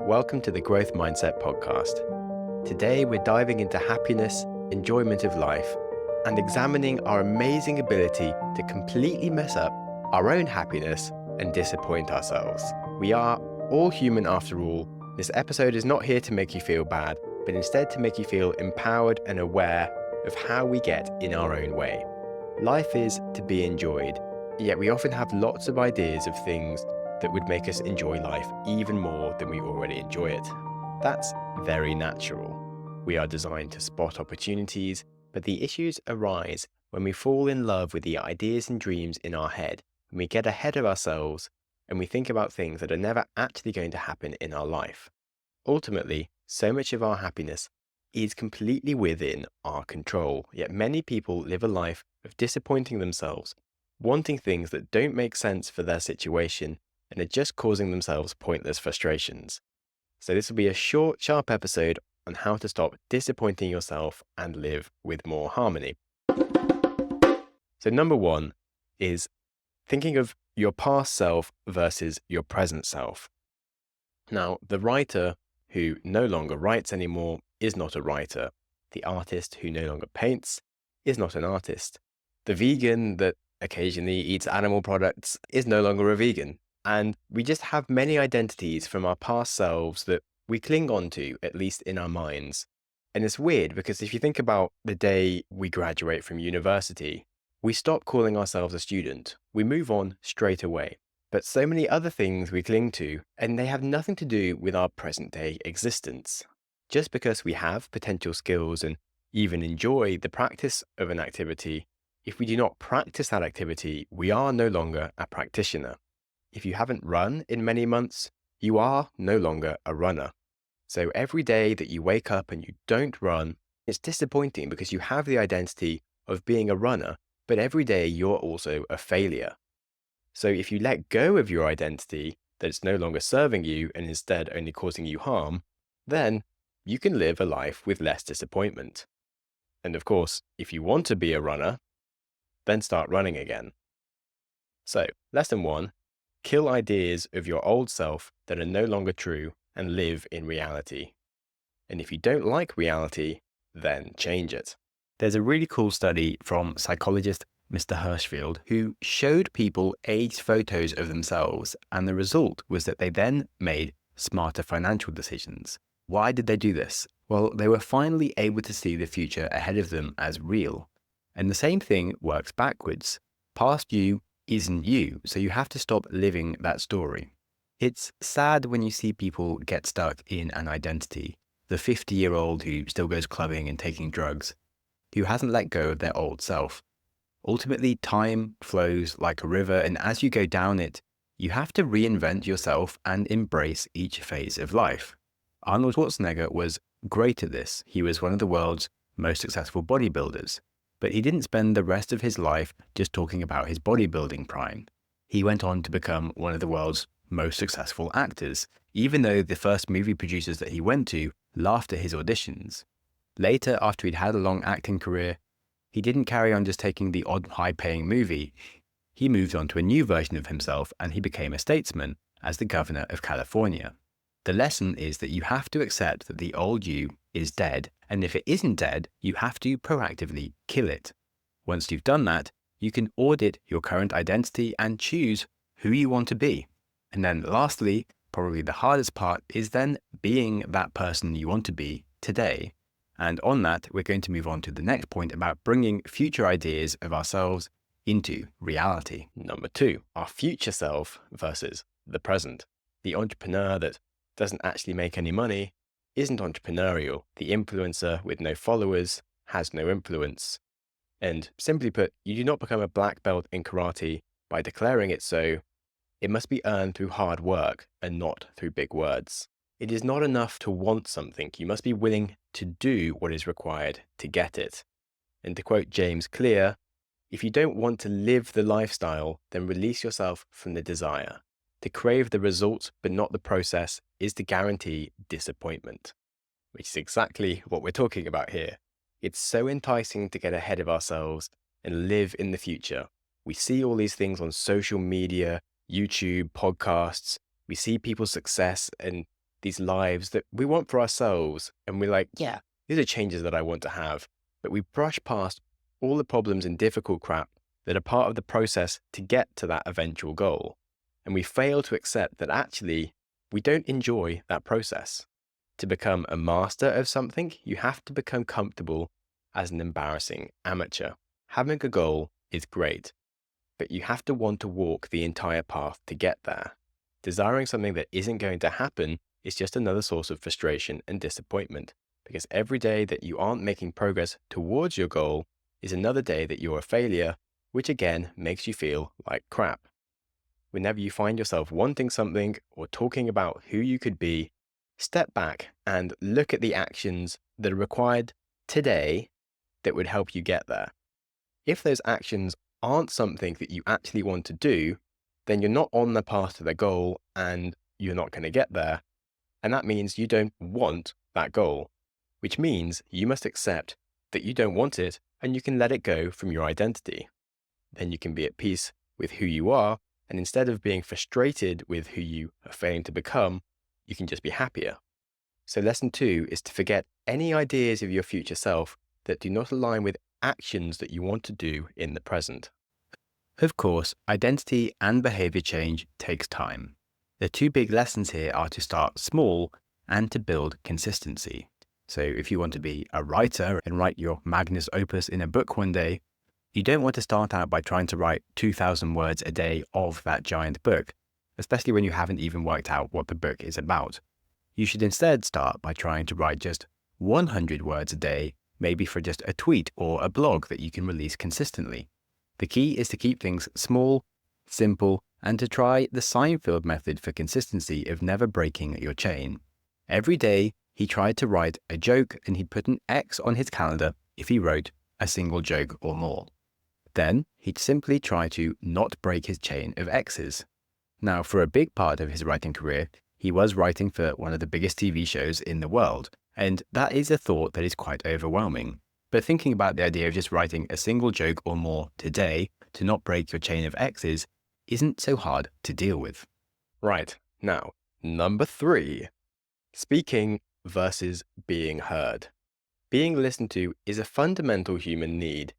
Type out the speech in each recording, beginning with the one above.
Welcome to the Growth Mindset Podcast. Today we're diving into happiness, enjoyment of life, and examining our amazing ability to completely mess up our own happiness and disappoint ourselves. We are all human after all. This episode is not here to make you feel bad, but instead to make you feel empowered and aware of how we get in our own way. Life is to be enjoyed, yet we often have lots of ideas of things that would make us enjoy life even more than we already enjoy it. That's very natural. We are designed to spot opportunities, but the issues arise when we fall in love with the ideas and dreams in our head, and we get ahead of ourselves and we think about things that are never actually going to happen in our life. Ultimately, so much of our happiness is completely within our control, yet many people live a life of disappointing themselves, wanting things that don't make sense for their situation, and are just causing themselves pointless frustrations. So this will be a short, sharp episode on how to stop disappointing yourself and live with more harmony. So number one is thinking of your past self versus your present self. Now, the writer who no longer writes anymore is not a writer. The artist who no longer paints is not an artist. The vegan that occasionally eats animal products is no longer a vegan. And we just have many identities from our past selves that we cling on to, at least in our minds. And it's weird because if you think about the day we graduate from university, we stop calling ourselves a student. We move on straight away. But so many other things we cling to, and they have nothing to do with our present day existence. Just because we have potential skills and even enjoy the practice of an activity, if we do not practice that activity, we are no longer a practitioner. If you haven't run in many months, you are no longer a runner. So every day that you wake up and you don't run, it's disappointing because you have the identity of being a runner, but every day you're also a failure. So if you let go of your identity, that it's no longer serving you and instead only causing you harm, then you can live a life with less disappointment. And of course, if you want to be a runner, then start running again. So, lesson one. Kill ideas of your old self that are no longer true and live in reality. And if you don't like reality, then change it. There's a really cool study from psychologist Mr. Hirschfield who showed people aged photos of themselves, and the result was that they then made smarter financial decisions. Why did they do this? Well, they were finally able to see the future ahead of them as real. And the same thing works backwards. Past you isn't you, so you have to stop living that story. It's sad when you see people get stuck in an identity. The 50-year-old who still goes clubbing and taking drugs, who hasn't let go of their old self. Ultimately, time flows like a river, and as you go down it, you have to reinvent yourself and embrace each phase of life. Arnold Schwarzenegger was great at this. He was one of the world's most successful bodybuilders. But he didn't spend the rest of his life just talking about his bodybuilding prime. He went on to become one of the world's most successful actors, even though the first movie producers that he went to laughed at his auditions. Later, after he'd had a long acting career, he didn't carry on just taking the odd high-paying movie. He moved on to a new version of himself and he became a statesman as the governor of California. The lesson is that you have to accept that the old you is dead, and if it isn't dead, you have to proactively kill it. Once you've done that, you can audit your current identity and choose who you want to be. And then lastly, probably the hardest part is then being that person you want to be today. And on that, we're going to move on to the next point about bringing future ideas of ourselves into reality. Number two, our future self versus the present. The entrepreneur that doesn't actually make any money isn't entrepreneurial. The influencer with no followers has no influence. And simply put, you do not become a black belt in karate by declaring it so. It must be earned through hard work and not through big words. It is not enough to want something. You must be willing to do what is required to get it. And to quote James Clear, if you don't want to live the lifestyle, then release yourself from the desire. To crave the result but not the process is to guarantee disappointment, which is exactly what we're talking about here. It's so enticing to get ahead of ourselves and live in the future. We see all these things on social media, YouTube, podcasts. We see people's success and these lives that we want for ourselves. And we're like, yeah, these are changes that I want to have. But we brush past all the problems and difficult crap that are part of the process to get to that eventual goal. And we fail to accept that actually we don't enjoy that process. To become a master of something, you have to become comfortable as an embarrassing amateur. Having a goal is great, but you have to want to walk the entire path to get there. Desiring something that isn't going to happen is just another source of frustration and disappointment, because every day that you aren't making progress towards your goal is another day that you're a failure, which again makes you feel like crap. Whenever you find yourself wanting something or talking about who you could be, step back and look at the actions that are required today that would help you get there. If those actions aren't something that you actually want to do, then you're not on the path to the goal and you're not going to get there. And that means you don't want that goal, which means you must accept that you don't want it and you can let it go from your identity. Then you can be at peace with who you are, and instead of being frustrated with who you are failing to become, you can just be happier. So lesson 2 is to forget any ideas of your future self that do not align with actions that you want to do in the present. Of course, identity and behavior change takes time. The 2 big lessons here are to start small and to build consistency. So if you want to be a writer and write your magnus opus in a book one day, you don't want to start out by trying to write 2,000 words a day of that giant book, especially when you haven't even worked out what the book is about. You should instead start by trying to write just 100 words a day, maybe for just a tweet or a blog that you can release consistently. The key is to keep things small, simple, and to try the Seinfeld method for consistency of never breaking your chain. Every day, he tried to write a joke and he'd put an X on his calendar if he wrote a single joke or more. Then he'd simply try to not break his chain of X's. Now, for a big part of his writing career, he was writing for one of the biggest TV shows in the world, and that is a thought that is quite overwhelming. But thinking about the idea of just writing a single joke or more today to not break your chain of X's isn't so hard to deal with. Right, now, number 3. Speaking versus being heard. Being listened to is a fundamental human need,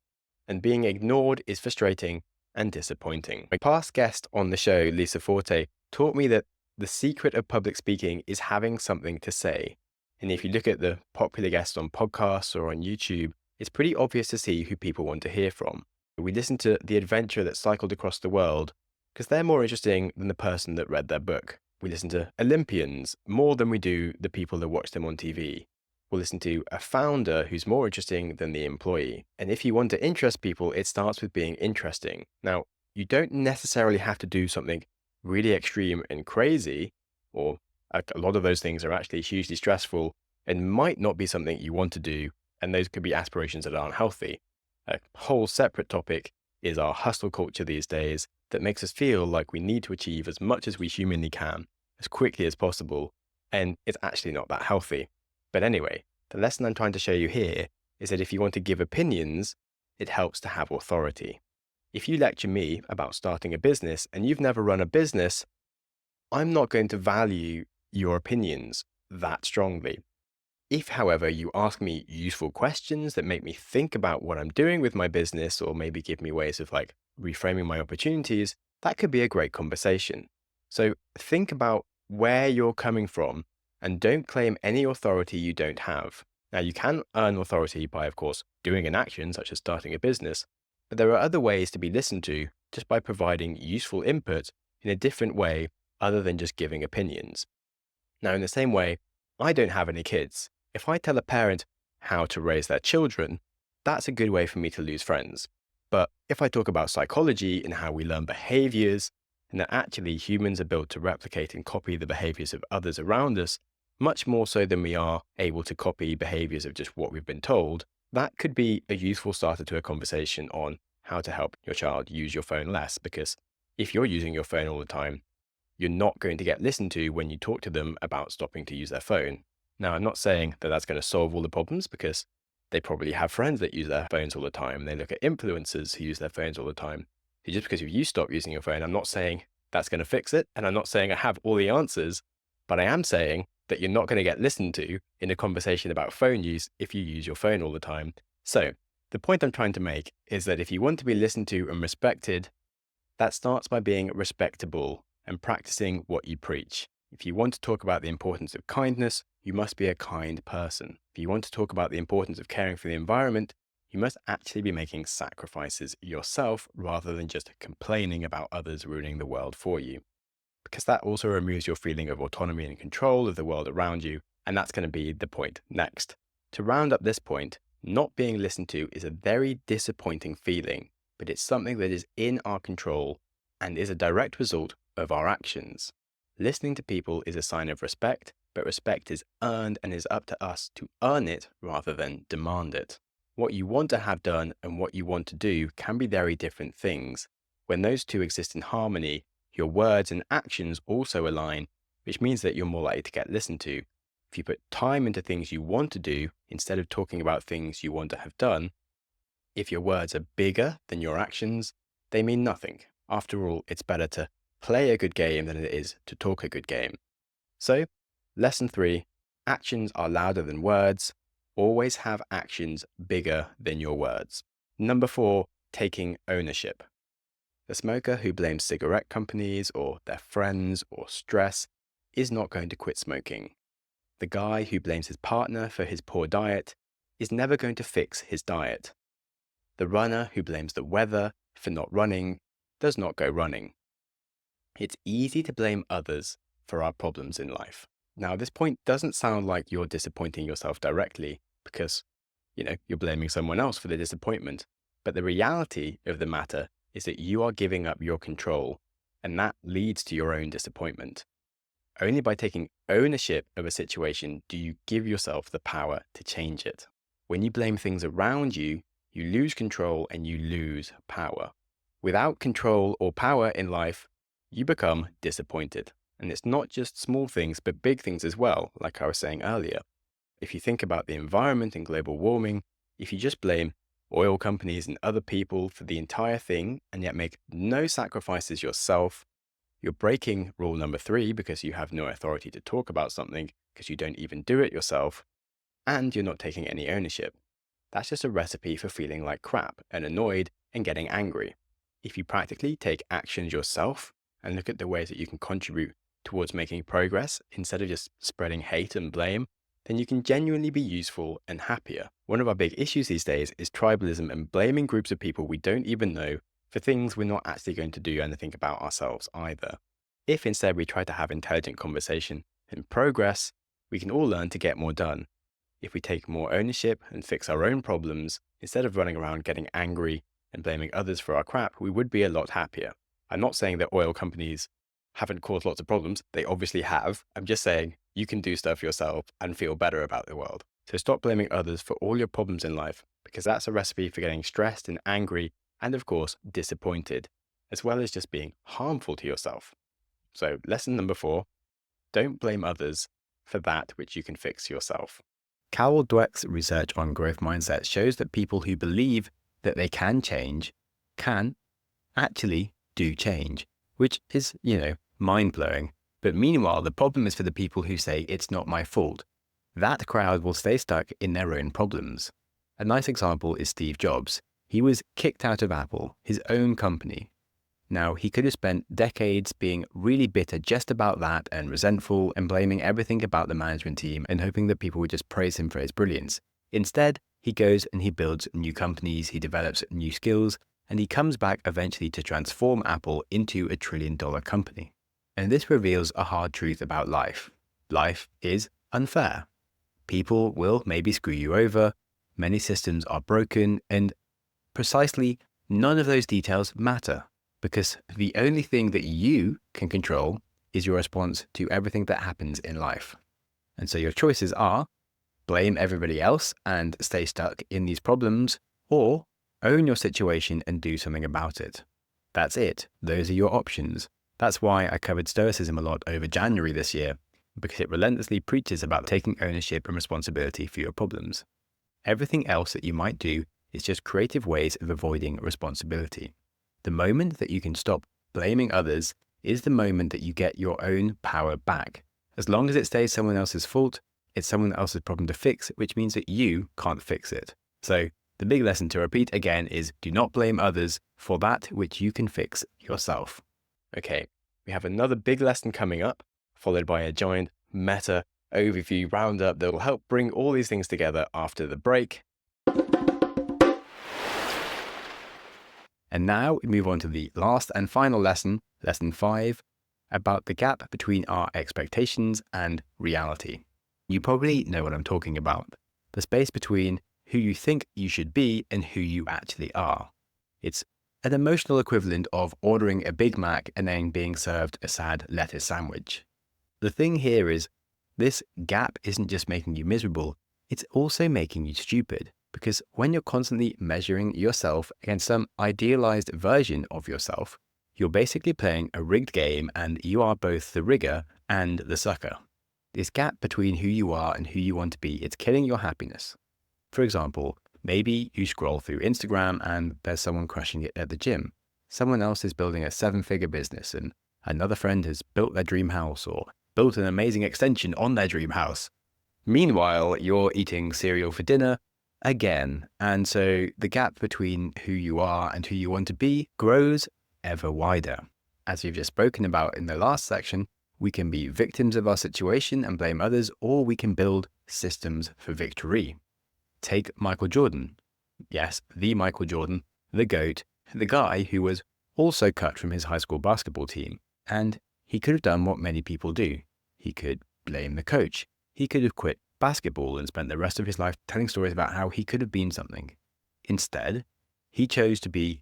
and being ignored is frustrating and disappointing. My past guest on the show, Lisa Forte, taught me that the secret of public speaking is having something to say. And if you look at the popular guests on podcasts or on YouTube, it's pretty obvious to see who people want to hear from. We listen to the adventurer that cycled across the world because they're more interesting than the person that read their book. We listen to Olympians more than we do the people that watch them on TV. We'll listen to a founder who's more interesting than the employee. And if you want to interest people, it starts with being interesting. Now, you don't necessarily have to do something really extreme and crazy, or a lot of those things are actually hugely stressful and might not be something you want to do, and those could be aspirations that aren't healthy. A whole separate topic is our hustle culture these days that makes us feel like we need to achieve as much as we humanly can, as quickly as possible, and it's actually not that healthy. But anyway, the lesson I'm trying to show you here is that if you want to give opinions, it helps to have authority. If you lecture me about starting a business and you've never run a business, I'm not going to value your opinions that strongly. If, however, you ask me useful questions that make me think about what I'm doing with my business, or maybe give me ways of reframing my opportunities, that could be a great conversation. So think about where you're coming from and don't claim any authority you don't have. Now, you can earn authority by, of course, doing an action such as starting a business, but there are other ways to be listened to just by providing useful input in a different way other than just giving opinions. Now, in the same way, I don't have any kids. If I tell a parent how to raise their children, that's a good way for me to lose friends. But if I talk about psychology and how we learn behaviors, and that actually humans are built to replicate and copy the behaviors of others around us, much more so than we are able to copy behaviors of just what we've been told, that could be a useful starter to a conversation on how to help your child use your phone less. Because if you're using your phone all the time, you're not going to get listened to when you talk to them about stopping to use their phone. Now, I'm not saying that that's going to solve all the problems, because they probably have friends that use their phones all the time. They look at influencers who use their phones all the time. So just because you stop using your phone, I'm not saying that's going to fix it. And I'm not saying I have all the answers, but I am saying that you're not going to get listened to in a conversation about phone use if you use your phone all the time. So the point I'm trying to make is that if you want to be listened to and respected, that starts by being respectable and practicing what you preach. If you want to talk about the importance of kindness, you must be a kind person. If you want to talk about the importance of caring for the environment, you must actually be making sacrifices yourself rather than just complaining about others ruining the world for you. Because that also removes your feeling of autonomy and control of the world around you, and that's going to be the point next. To round up this point, not being listened to is a very disappointing feeling, but it's something that is in our control and is a direct result of our actions. Listening to people is a sign of respect, but respect is earned and is up to us to earn it rather than demand it. What you want to have done and what you want to do can be very different things. When those two exist in harmony, your words and actions also align, which means that you're more likely to get listened to. If you put time into things you want to do instead of talking about things you want to have done, if your words are bigger than your actions, they mean nothing. After all, it's better to play a good game than it is to talk a good game. So, lesson 3, actions are louder than words. Always have actions bigger than your words. Number 4, taking ownership. The smoker who blames cigarette companies or their friends or stress is not going to quit smoking. The guy who blames his partner for his poor diet is never going to fix his diet. The runner who blames the weather for not running does not go running. It's easy to blame others for our problems in life. Now, this point doesn't sound like you're disappointing yourself directly because, you're blaming someone else for the disappointment. But the reality of the matter is that you are giving up your control, and that leads to your own disappointment. Only by taking ownership of a situation do you give yourself the power to change it. When you blame things around you, you lose control and you lose power. Without control or power in life, you become disappointed. And it's not just small things, but big things as well, like I was saying earlier. If you think about the environment and global warming, if you just blame oil companies and other people for the entire thing and yet make no sacrifices yourself, you're breaking rule number 3 because you have no authority to talk about something because you don't even do it yourself, and you're not taking any ownership. That's just a recipe for feeling like crap and annoyed and getting angry. If you practically take actions yourself and look at the ways that you can contribute towards making progress instead of just spreading hate and blame, then you can genuinely be useful and happier. One of our big issues these days is tribalism and blaming groups of people we don't even know for things we're not actually going to do anything about ourselves either. If instead we try to have intelligent conversation and progress, we can all learn to get more done. If we take more ownership and fix our own problems, instead of running around getting angry and blaming others for our crap, we would be a lot happier. I'm not saying that oil companies haven't caused lots of problems. They obviously have. I'm just saying you can do stuff yourself and feel better about the world. So stop blaming others for all your problems in life, because that's a recipe for getting stressed and angry and, of course, disappointed, as well as just being harmful to yourself. So lesson number 4, don't blame others for that which you can fix yourself. Carol Dweck's research on growth mindset shows that people who believe that they can change can actually do change, which is, mind-blowing. But meanwhile, the problem is for the people who say it's not my fault. That crowd will stay stuck in their own problems. A nice example is Steve Jobs. He was kicked out of Apple, his own company. Now, he could have spent decades being really bitter just about that and resentful and blaming everything about the management team and hoping that people would just praise him for his brilliance. Instead, he goes and he builds new companies, he develops new skills, and he comes back eventually to transform Apple into a $1 trillion company. And this reveals a hard truth about life. Life is unfair. People will maybe screw you over, many systems are broken, and precisely none of those details matter, because the only thing that you can control is your response to everything that happens in life. And so your choices are blame everybody else and stay stuck in these problems, or own your situation and do something about it. That's it. Those are your options. That's why I covered Stoicism a lot over January this year, because it relentlessly preaches about taking ownership and responsibility for your problems. Everything else that you might do is just creative ways of avoiding responsibility. The moment that you can stop blaming others is the moment that you get your own power back. As long as it stays someone else's fault, it's someone else's problem to fix, which means that you can't fix it. So the big lesson to repeat again is do not blame others for that which you can fix yourself. Okay, we have another big lesson coming up, followed by a giant meta overview roundup that will help bring all these things together after the break. And now we move on to the last and final lesson, lesson 5, about the gap between our expectations and reality. You probably know what I'm talking about. The space between who you think you should be and who you actually are. It's an emotional equivalent of ordering a Big Mac and then being served a sad lettuce sandwich. The thing here is, this gap isn't just making you miserable, it's also making you stupid. Because when you're constantly measuring yourself against some idealized version of yourself, you're basically playing a rigged game and you are both the rigger and the sucker. This gap between who you are and who you want to be, it's killing your happiness. For example, maybe you scroll through Instagram and there's someone crushing it at the gym. Someone else is building a 7-figure business and another friend has built their dream house or built an amazing extension on their dream house. Meanwhile, you're eating cereal for dinner again. And so the gap between who you are and who you want to be grows ever wider. As we've just spoken about in the last section, we can be victims of our situation and blame others, or we can build systems for victory. Take Michael Jordan. Yes, the Michael Jordan, the GOAT, the guy who was also cut from his high school basketball team. And he could have done what many people do. He could blame the coach. He could have quit basketball and spent the rest of his life telling stories about how he could have been something. Instead, he chose to be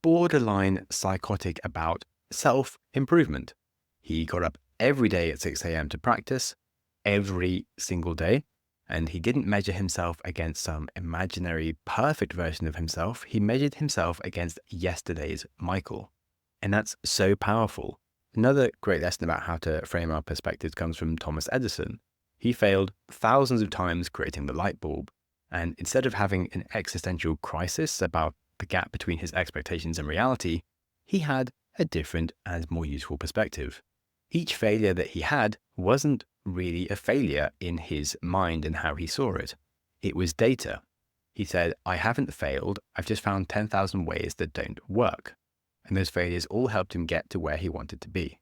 borderline psychotic about self-improvement. He got up every day at 6 a.m. to practice, every single day, and he didn't measure himself against some imaginary perfect version of himself. He measured himself against yesterday's Michael. And that's so powerful. Another great lesson about how to frame our perspectives comes from Thomas Edison. He failed thousands of times creating the light bulb, and instead of having an existential crisis about the gap between his expectations and reality, he had a different and more useful perspective. Each failure that he had wasn't really a failure in his mind and how he saw it. It was data. He said, I haven't failed, I've just found 10,000 ways that don't work. And those failures all helped him get to where he wanted to be.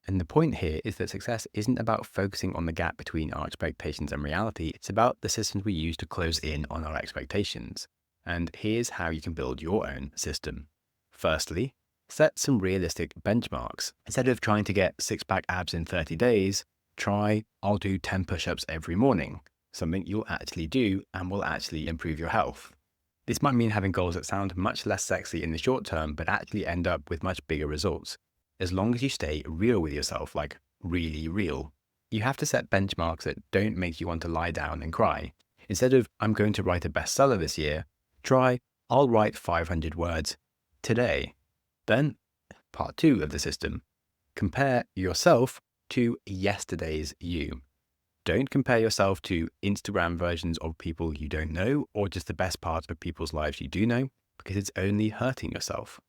And the point here is that success isn't about focusing on the gap between our expectations and reality. It's about the systems we use to close in on our expectations. And here's how you can build your own system. Firstly, set some realistic benchmarks. Instead of trying to get 6-pack abs in 30 days, try, I'll do 10 push-ups every morning, something you'll actually do and will actually improve your health. This might mean having goals that sound much less sexy in the short term, but actually end up with much bigger results. As long as you stay real with yourself, like really real. You have to set benchmarks that don't make you want to lie down and cry. Instead of, I'm going to write a bestseller this year, try, I'll write 500 words today. Then, part 2 of the system, compare yourself to yesterday's you. Don't compare yourself to Instagram versions of people you don't know or just the best part of people's lives you do know, because it's only hurting yourself.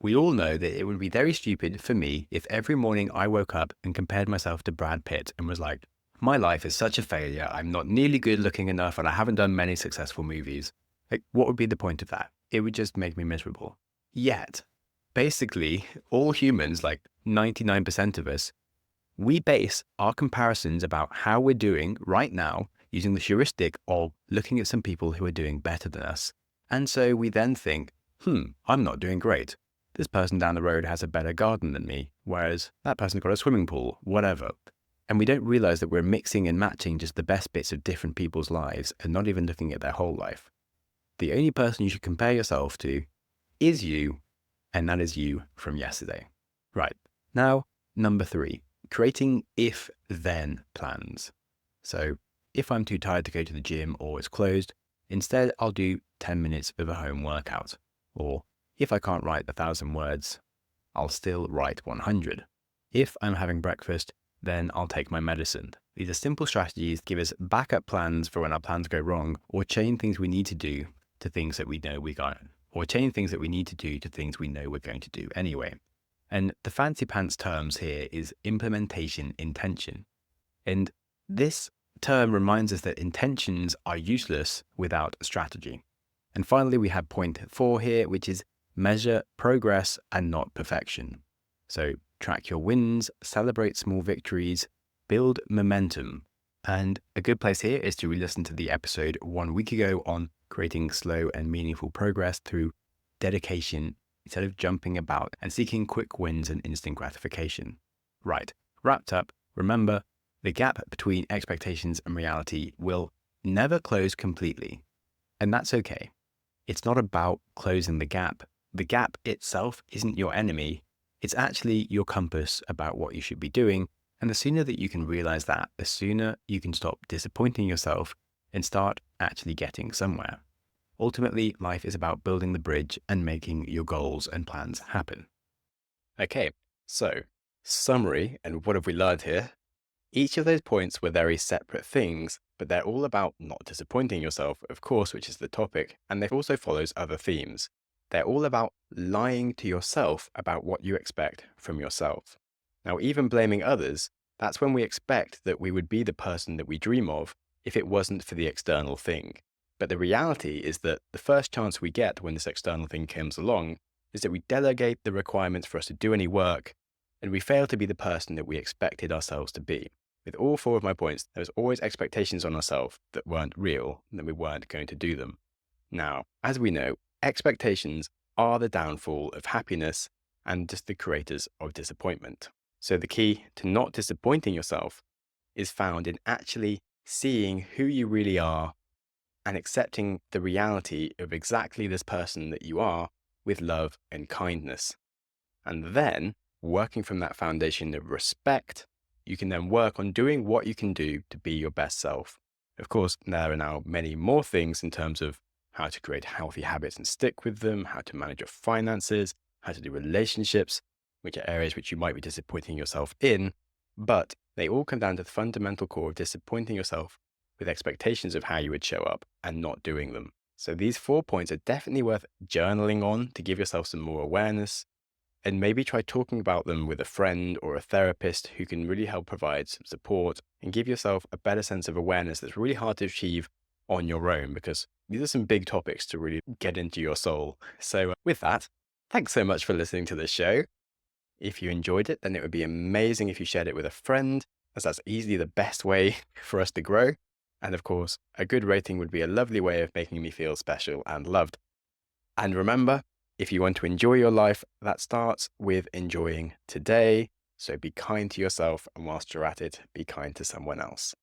We all know that it would be very stupid for me if every morning I woke up and compared myself to Brad Pitt and was like, my life is such a failure, I'm not nearly good looking enough and I haven't done many successful movies. Like, what would be the point of that? It would just make me miserable. Yet, basically, all humans, like 99% of us, we base our comparisons about how we're doing right now using the heuristic of looking at some people who are doing better than us. And so we then think, I'm not doing great. This person down the road has a better garden than me, whereas that person's got a swimming pool, whatever. And we don't realize that we're mixing and matching just the best bits of different people's lives and not even looking at their whole life. The only person you should compare yourself to is you, and that is you from yesterday. Right. Now, number 3, creating if-then plans. So if I'm too tired to go to the gym or it's closed, instead I'll do 10 minutes of a home workout. Or if I can't write 1,000 words, I'll still write 100. If I'm having breakfast, then I'll take my medicine. These are simple strategies that give us backup plans for when our plans go wrong, or chain things we need to do to things that we know we got, or chain things that we need to do to things we know we're going to do anyway. And the fancy pants terms here is implementation intention. And this term reminds us that intentions are useless without strategy. And finally, we have point 4 here, which is measure progress and not perfection. So track your wins, celebrate small victories, build momentum. And a good place here is to re-listen to the episode 1 week ago on creating slow and meaningful progress through dedication instead of jumping about and seeking quick wins and instant gratification. Right, wrapped up, remember, the gap between expectations and reality will never close completely. And that's okay. It's not about closing the gap. The gap itself isn't your enemy. It's actually your compass about what you should be doing. And the sooner that you can realize that, the sooner you can stop disappointing yourself and start actually getting somewhere. Ultimately, life is about building the bridge and making your goals and plans happen. Okay, so summary, and what have we learned here? Each of those points were very separate things, but they're all about not disappointing yourself, of course, which is the topic, and it also follows other themes. They're all about lying to yourself about what you expect from yourself. Now, even blaming others, that's when we expect that we would be the person that we dream of if it wasn't for the external thing. But the reality is that the first chance we get when this external thing comes along is that we delegate the requirements for us to do any work, and we fail to be the person that we expected ourselves to be. With all 4 of my points, there was always expectations on ourselves that weren't real and that we weren't going to do them. Now, as we know, expectations are the downfall of happiness and just the creators of disappointment. So the key to not disappointing yourself is found in actually seeing who you really are and accepting the reality of exactly this person that you are with love and kindness. And then, working from that foundation of respect, you can then work on doing what you can do to be your best self. Of course, there are now many more things in terms of how to create healthy habits and stick with them, how to manage your finances, how to do relationships, which are areas which you might be disappointing yourself in, but they all come down to the fundamental core of disappointing yourself with expectations of how you would show up and not doing them. So these 4 points are definitely worth journaling on to give yourself some more awareness, and maybe try talking about them with a friend or a therapist who can really help provide some support and give yourself a better sense of awareness that's really hard to achieve on your own, because these are some big topics to really get into your soul. So with that, thanks so much for listening to this show. If you enjoyed it, then it would be amazing if you shared it with a friend, as that's easily the best way for us to grow. And of course, a good rating would be a lovely way of making me feel special and loved. And remember, if you want to enjoy your life, that starts with enjoying today. So be kind to yourself, and whilst you're at it, be kind to someone else.